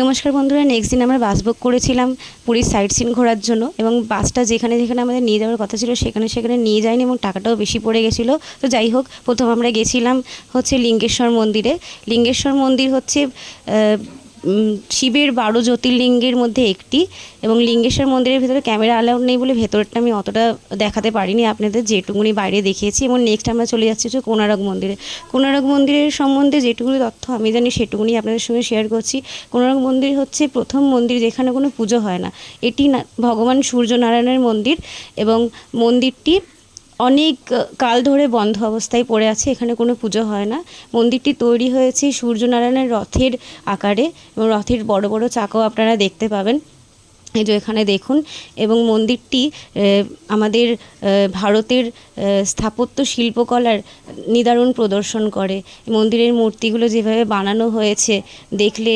নমস্কার বন্ধুরা, নেক্সট দিন আমরা বাস বুক করেছিলাম পুরীর সাইট সিন ঘোরার জন্য এবং বাসটা যেখানে যেখানে আমাদের নিয়ে যাওয়ার কথা ছিল সেখানে সেখানে নিয়ে যায়নি এবং টাকাটাও বেশি পড়ে গেছিলো। তো যাই হোক, প্রথম আমরা গেছিলাম হচ্ছে লিঙ্গেশ্বর মন্দিরে। লিঙ্গেশ্বর মন্দির হচ্ছে শিবের 12 জ্যোতির্লিঙ্গের মধ্যে একটি, এবং লিঙ্গেশ্বর মন্দিরের ভেতরে ক্যামেরা অ্যালাউড নেই বলে ভেতরটা আমি অতটা দেখাতে পারিনি আপনাদের, যেটুকুনি বাইরে দেখিয়েছি। এবং নেক্সট আমরা চলে যাচ্ছি হচ্ছে কোণারক মন্দিরে। কোণারক মন্দিরের সম্বন্ধে যেটুকুনি তথ্য আমি জানি সেটুকুনি আপনাদের সঙ্গে শেয়ার করছি। কোণারক মন্দির হচ্ছে প্রথম মন্দির যেখানে কোনো পুজো হয় না। এটি ভগবান সূর্যনারায়ণের মন্দির এবং মন্দিরটি অনেক কাল ধরে বন্ধ অবস্থায় পড়ে আছে, এখানে কোনো পুজো হয় না। মন্দিরটি তৈরি হয়েছে সূর্যনারায়ণের রথের আকারে এবং রথের বড় বড় চাকাও আপনারা দেখতে পাবেন, এই যে এখানে দেখুন। এবং মন্দিরটি আমাদের ভারতের স্থাপত্য শিল্পকলার নিদারুণ প্রদর্শন করে। মন্দিরের মূর্তিগুলো যেভাবে বানানো হয়েছে দেখলে